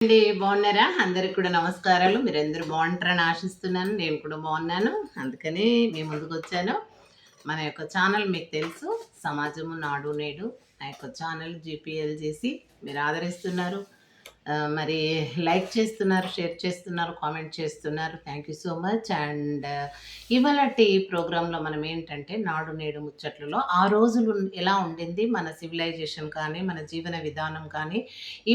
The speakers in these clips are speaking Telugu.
అండి బాగున్నారా? అందరికి కూడా నమస్కారాలు. మీరందరూ బాగుంటారని ఆశిస్తున్నాను. నేను కూడా బాగున్నాను. అందుకని మీ ముందుకు వచ్చాను. మన యొక్క ఛానల్ మీకు తెలుసు, సమాజము నాడు నేడు. నా యొక్క ఛానల్ జీపీఎల్జేసి మీరు ఆదరిస్తున్నారు, మరి లైక్ చేస్తున్నారు, షేర్ చేస్తున్నారు, కామెంట్ చేస్తున్నారు. Thank you so much. And ఇవాళటి ప్రోగ్రాంలో మనం ఏంటంటే నాడు నేడు ముచ్చట్లలో ఆ రోజులు ఎలా ఉండింది, మన సివిలైజేషన్ కానీ మన జీవన విధానం కానీ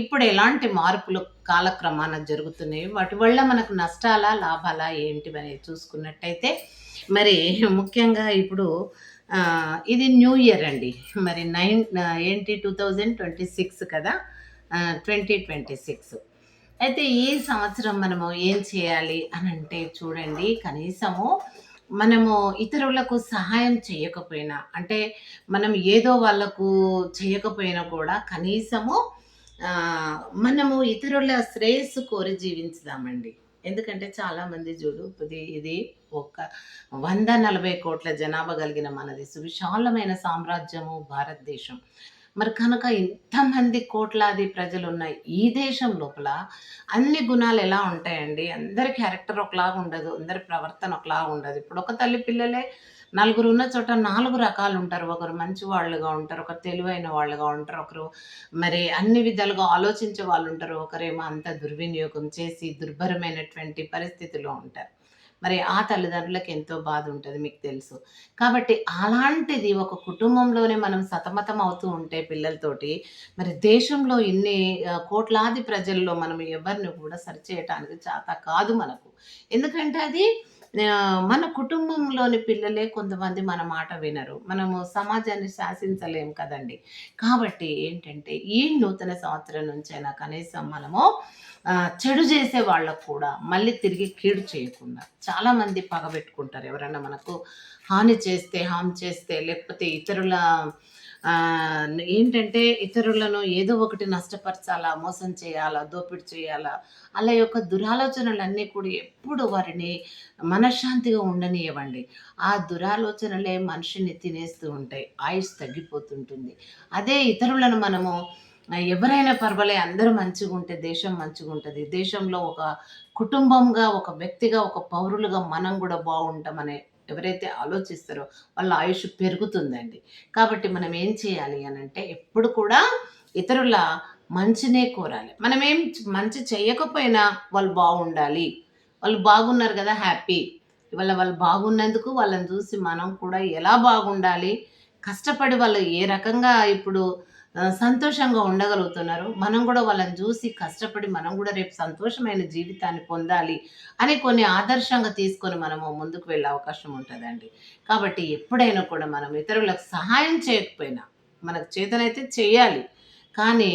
ఇప్పుడు ఎలాంటి మార్పులు కాలక్రమాన జరుగుతున్నాయి, వాటి వల్ల మనకు నష్టాలా లాభాలా ఏంటి అనేది చూసుకున్నట్టయితే మరి ముఖ్యంగా ఇప్పుడు ఇది న్యూ ఇయర్ అండి. మరి ఏంటి 2026 కదా, 2026. అయితే ఈ సంవత్సరం మనము ఏం చేయాలి అని అంటే చూడండి, కనీసము మనము ఇతరులకు సహాయం చేయకపోయినా, అంటే మనం ఏదో వాళ్ళకు చేయకపోయినా కూడా కనీసము మనము ఇతరుల శ్రేయస్సు కోరి జీవించుదామండి. ఎందుకంటే చాలామంది చూడు, ఇది ఒక 140 కోట్ల జనాభా కలిగిన మనది సువిశాలమైన సామ్రాజ్యము భారతదేశం. మరి కనుక ఇంతమంది కోట్లాది ప్రజలున్న ఈ దేశం లోపల అన్ని గుణాలు ఎలా ఉంటాయండి? అందరి క్యారెక్టర్ ఒకలాగా ఉండదు, అందరి ప్రవర్తన ఒకలాగా ఉండదు. ఇప్పుడు ఒక తల్లి పిల్లలే నలుగురు ఉన్న చోట 4 రకాలు ఉంటారు. ఒకరు మంచి వాళ్ళుగా ఉంటారు, ఒకరు తెలివైన వాళ్ళుగా ఉంటారు, ఒకరు మరి అన్ని విధాలుగా ఆలోచించే వాళ్ళు ఉంటారు, ఒకరేమో అంత దుర్వినియోగం చేసి దుర్భరమైనటువంటి పరిస్థితిలో ఉంటారు. మరి ఆ తల్లిదండ్రులకు ఎంతో బాధ ఉంటుంది, మీకు తెలుసు. కాబట్టి అలాంటిది ఒక కుటుంబంలోనే మనం సతమతం అవుతూ ఉంటే పిల్లలతోటి, మరి దేశంలో ఇన్ని కోట్లాది ప్రజల్లో మనం ఎవరిని కూడా సరిచేయటానికి చేత కాదు మనకు. ఎందుకంటే అది మన కుటుంబంలోని పిల్లలే కొంతమంది మన మాట వినరు. మనము సమాజాన్ని శాసించలేం కదండి. కాబట్టి ఏంటంటే ఈ నూతన సంవత్సరం నుంచైనా కనీసం మనము చెడు చేసే వాళ్ళకు కూడా మళ్ళీ తిరిగి కీడు చేయకుండా, చాలామంది పగబెట్టుకుంటారు ఎవరైనా మనకు హామ్ చేస్తే, లేకపోతే ఇతరుల ఏంటంటే ఇతరులను ఏదో ఒకటి నష్టపరచాలా, మోసం చేయాలా, దోపిడీ చేయాలా, అలా యొక్క దురాలోచనలన్నీ కూడా ఎప్పుడు వారిని మనశ్శాంతిగా ఉండనివ్వండి. ఆ దురాలోచనలే మనిషిని తినేస్తూ ఉంటాయి, ఆయుష్ తగ్గిపోతుంటుంది. అదే ఇతరులను మనము ఎవరైనా పర్వాలే, అందరూ మంచిగా ఉంటే దేశం మంచిగా ఉంటుంది. దేశంలో ఒక కుటుంబంగా, ఒక వ్యక్తిగా, ఒక పౌరులుగా మనం కూడా బాగుంటామనే ఎవరైతే ఆలోచిస్తారో వాళ్ళ ఆయుష్ పెరుగుతుందండి. కాబట్టి మనం ఏం చేయాలి అని అంటే ఎప్పుడు కూడా ఇతరుల మంచినే కోరాలి. మనం ఏం మంచి చేయకపోయినా వాళ్ళు బాగుండాలి, వాళ్ళు బాగున్నారు కదా హ్యాపీ. ఇవాళ వాళ్ళు బాగున్నందుకు వాళ్ళని చూసి మనం కూడా ఎలా బాగుండాలి, కష్టపడి వాళ్ళు ఏ రకంగా ఇప్పుడు సంతోషంగా ఉండగలుగుతున్నారు, మనం కూడా వాళ్ళని చూసి కష్టపడి మనం కూడా రేపు సంతోషమైన జీవితాన్ని పొందాలి అని కొన్ని ఆదర్శంగా తీసుకొని మనము ముందుకు వెళ్ళే అవకాశం ఉంటుందండి. కాబట్టి ఎప్పుడైనా కూడా మనం ఇతరులకు సహాయం చేయకపోయినా, మనకు చేతనైతే చేయాలి, కానీ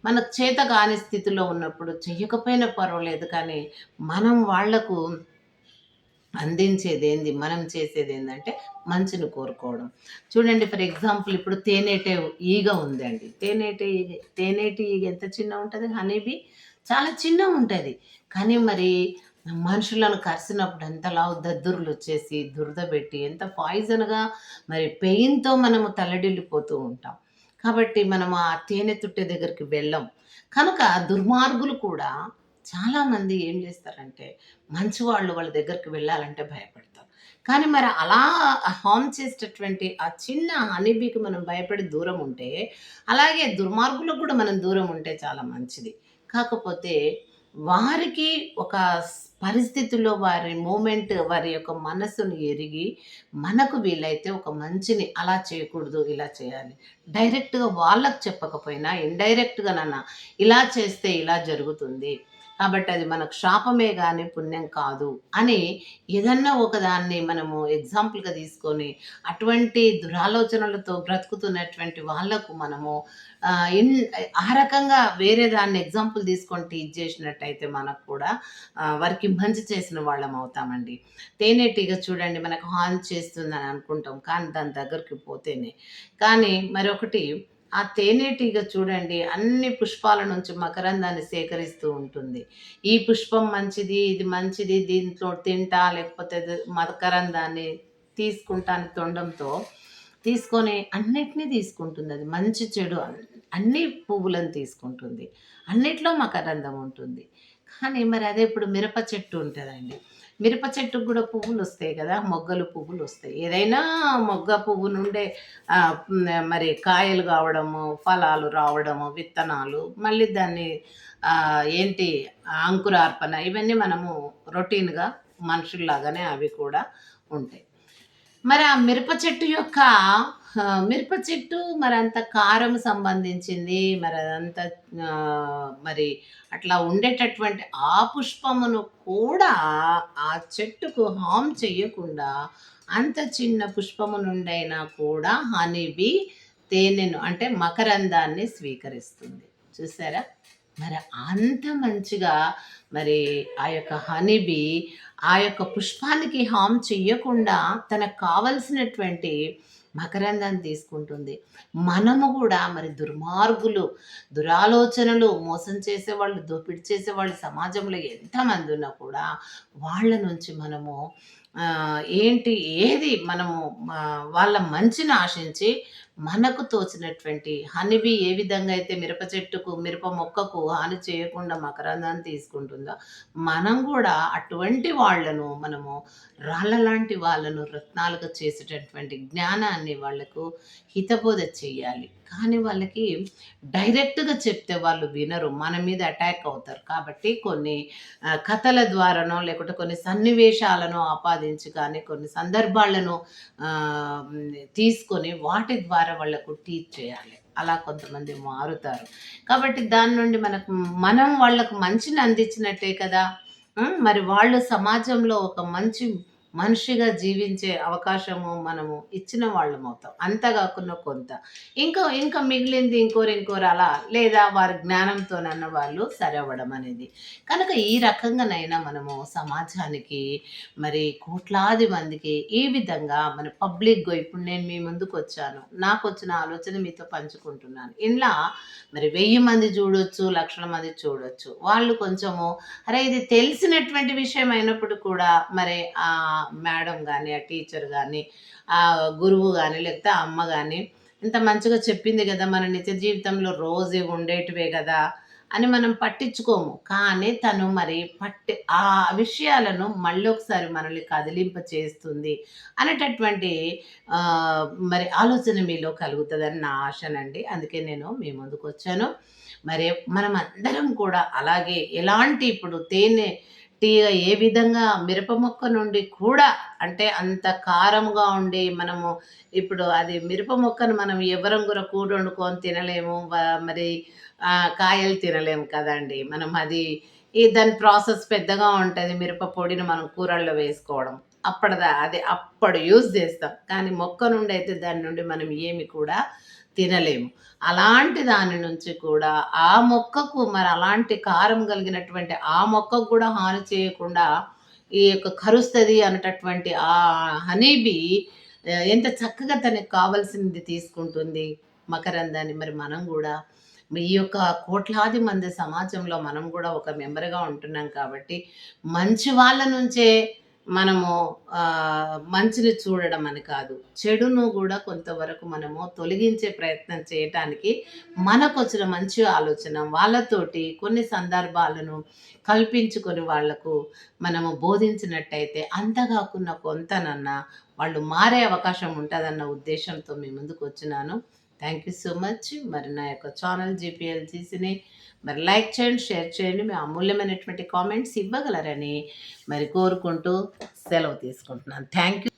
మనకు చేత కాని స్థితిలో ఉన్నప్పుడు చెయ్యకపోయినా పర్వాలేదు, కానీ మనం వాళ్లకు అందించేదేంది, మనం చేసేదేందంటే మంచిని కోరుకోవడం. చూడండి, ఫర్ ఎగ్జాంపుల్ ఇప్పుడు తేనెటీగ ఈగ ఉందండి. తేనెటీగ ఈగ ఎంత చిన్నగుంటది, హనీబీ చాలా చిన్నగుంటది. కానీ మరి మనుషులను కరిసినప్పుడు ఎంతలావు దద్దుర్లొచ్చేసి, దురద పెట్టి, ఎంత పాయిజన్‌గా మరి పెయిన్‌తో మనము తల్లడిల్లిపోతూ ఉంటాం. కాబట్టి మనం ఆ తేనె తుట్టె దగ్గరికి వెళ్ళం. కనుక దుర్మార్గులు కూడా చాలామంది ఏం చేస్తారంటే మంచి వాళ్ళ దగ్గరికి వెళ్ళాలంటే భయపడతారు. కానీ మరి అలా హార్మ్ చేసేటటువంటి ఆ చిన్న హనీబీకి మనం భయపడి దూరం ఉంటే, అలాగే దుర్మార్గులకు కూడా మనం దూరం ఉంటే చాలా మంచిది. కాకపోతే వారికి ఒక పరిస్థితుల్లో వారి మూమెంట్, వారి యొక్క మనస్సును ఎరిగి మనకు వీలైతే ఒక మంచిని అలా చేయకూడదు, ఇలా చేయాలి. డైరెక్ట్‌గా వాళ్ళకి చెప్పకపోయినా ఇండైరెక్ట్‌గానన్నా ఇలా చేస్తే ఇలా జరుగుతుంది, కాబట్టి అది మనకు శాపమే గాని పుణ్యం కాదు అని ఏదన్నా ఒకదాన్ని మనము ఎగ్జాంపుల్‌గా తీసుకొని అటువంటి దురాలోచనలతో బ్రతుకుతున్నటువంటి వాళ్ళకు మనము ఇన్ ఆ రకంగా వేరే దాన్ని ఎగ్జాంపుల్ తీసుకొని టీచ్ చేసినట్టయితే మనకు కూడా వారికి మంచి చేసిన వాళ్ళం అవుతామండి. తేనెటీగ చూడండి మనకు హార్మ్ చేస్తుందని అనుకుంటాం, కానీ దాని దగ్గరికి పోతేనే. కానీ మరొకటి, ఆ తేనెటీగ చూడండి అన్ని పుష్పాల నుంచి మకరందాన్ని సేకరిస్తూ ఉంటుంది. ఈ పుష్పం మంచిది, ఇది మంచిది, దీంట్లో తింటా, లేకపోతే మకరందాన్ని తీసుకుంటా అని తొండంతో తీసుకొని అన్నిటినీ తీసుకుంటుంది. అది మంచి చెడు అన్ని పువ్వులను తీసుకుంటుంది. అన్నిట్లో మకరందం ఉంటుంది. కానీ మరి అదే ఇప్పుడు మిరప చెట్టు ఉంటదండి. మిరప చెట్టుకు గూడా పువ్వులొస్తాయి గదా! మొగ్గలు పువ్వులొస్తాయి. ఏదైనా మొగ్గ పువ్వు నుండే మరి కాయలు గావడము, ఫలాలు రావడము, విత్తనాలు, మళ్ళీ దాన్ని ఏంటి అంకురార్పణ ఇవన్నీ మనము రొటీన్‌గా మనుషుల్లాగానే అవి కూడా ఉంటాయి. మరి ఆ మిరప చెట్టు యొక్క మిరప చెట్టు మరంత కారం సంబంధించింది. మరదంతా మరి అట్లా ఉండేటటువంటి ఆ పుష్పమును కూడా ఆ చెట్టుకు హార్మ్ చెయ్యకుండా అంత చిన్న పుష్పము నుండైనా కూడా హనీ బీ తేనెను అంటే మకరందాన్ని స్వీకరిస్తుంది. చూసారా? మరి అంత మంచిగా మరి ఆ యొక్క హనీ బీ ఆ యొక్క పుష్పానికి హార్మ్ చెయ్యకుండా తనకు కావలసినటువంటి మకరందాన్ని తీసుకుంటుంది. మనము గూడా మరి దుర్మార్గులు, దురాలోచనలు, మోసం చేసేవాళ్ళు, దోపిడీ చేసేవాళ్ళు సమాజంలో ఎంతమంది ఉన్నా కూడా వాళ్ళ నుంచి మనము ఏంటి ఏది మనము వాళ్ళ మంచిని ఆశించి మనకు తోచినటువంటి హనీబీ ఏ విధంగా అయితే మిరప చెట్టుకు, మిరప మొక్కకు హాని చేయకుండా మకరందాన్ని తీసుకుంటుందో, మనం గూడా అటువంటి వాళ్ళను మనము రాళ్ళలాంటి వాళ్ళను రత్నాలుగా చేసేటటువంటి జ్ఞానాన్ని వాళ్ళకు హితబోధ చెయ్యాలి. కానీ వాళ్ళకి డైరెక్ట్‌గా చెప్తే వాళ్ళు వినరు. మన మీద అటాక్ అవుతారు. కాబట్టి కొన్ని కథల ద్వారానో, లేకుంటే కొన్ని సన్నివేశాలను ఆపాదించి కానీ, కొన్ని సందర్భాలను తీసుకొని వాటి ద్వారా వాళ్ళకు టీచ్ చేయాలి. అలా కొంతమంది మారుతారు. కాబట్టి దాని నుండి మనం వాళ్ళకు మంచిని అందించినట్టే కదా! మరి వాళ్ళు సమాజంలో ఒక మంచి మనిషిగా జీవించే అవకాశము మనము ఇచ్చిన వాళ్ళమవుతాం. అంత గాకున్నా కొంత. ఇంకా మిగిలింది ఇంకోరు అలా లేదా వారి జ్ఞానంతోనన్న వాళ్ళు సరవ్వడం అనేది. కనుక ఈ రకంగానైనా మనము సమాజానికి మరి కోట్లాది మందికి ఈ విధంగా మన పబ్లిక్‌గా ఇప్పుడు నేను మీ ముందుకొచ్చాను. నాకొచ్చిన ఆలోచన మీతో పంచుకుంటున్నాను. ఇలా మరి 1000 మంది చూడొచ్చు, లక్షల మంది చూడొచ్చు. వాళ్ళు కొంచెము అరే! ఇది తెలిసినటువంటి విషయం అయినప్పుడు కూడా మరి మేడం గాని, ఆ టీచర్ గాని, ఆ గురువు గాని, లేకపోతే ఆ అమ్మ గాని ఇంత మంచిగా చెప్పింది గదా! మన నిజ జీవితంలో రోజు ఇవి ఉండేటివే గదా! అని మనం పట్టించుకోము. కానీ తను మరి ఆ విషయాలను మళ్ళొకసారి మనల్ని కదిలింప చేస్తుంది అనేటటువంటి మరి ఆలోచన మీలో కలుగుతదని నా ఆశనండి. అందుకే నేను మీ ముందుకొచ్చాను. మరి మనమందరం కూడా అలాగే ఎలాంటి ఇప్పుడు టీగ ఏ విధంగా మిరప మొక్క నుండి కూడా అంటే అంత కారంగా ఉండి మనము ఇప్పుడు అది మిరప మొక్కను మనం ఎవ్వరం కూడా కూరొండుకొని తినలేము. మరి కాయలు తినలేము కదండీ! మనం అది దాని ప్రాసెస్ పెద్దగా ఉంటది. మిరప పొడిని మనం కూరల్లో వేసుకోవడం. అప్పుడు యూజ్ చేస్తాం. కానీ మొక్క నుండయితే దాని నుండి మనం ఏమి కూడా తినలేము. అలాంటి దాని నుంచి కూడా ఆ మొక్కకు మరి అలాంటి కారం కలిగినటువంటి ఆ మొక్కకు కూడా హాని చేయకుండా ఈ యొక్క కరుస్తది అనేటటువంటి ఆ హనీ బీ ఎంత చక్కగా తనకి కావాల్సింది తీసుకుంటుంది మకరందాన్ని. మరి మనం గూడా ఈ యొక్క కోట్లాది మంది సమాజంలో మనం గూడా ఒక మెంబర్‌గా ఉంటున్నాం కాబట్టి, మంచి వాళ్ళ నుంచే మనము మంచిని చూడడం అని కాదు. చెడును గూడా కొంతవరకు మనము తొలగించే ప్రయత్నం చేయటానికి మనకొచ్చిన మంచి ఆలోచన వాళ్ళతోటి కొన్ని సందర్భాలను కల్పించుకొని వాళ్లకు మనము బోధించినట్టయితే అంత గాకున్నా కొంతనన్నా వాళ్ళు మారే అవకాశం ఉంటదన్న ఉద్దేశ్యంతో మీ ముందుకొచ్చినాను. Thank you so much. మరి నా యొక్క ఛానల్ జీపీఎల్జీసీని మరి లైక్ చేయండి, షేర్ చేయండి. మీ అమూల్యమైనటువంటి కామెంట్స్ ఇవ్వగలరని మరి కోరుకుంటూ సెలవు తీసుకుంటున్నాను. Thank you.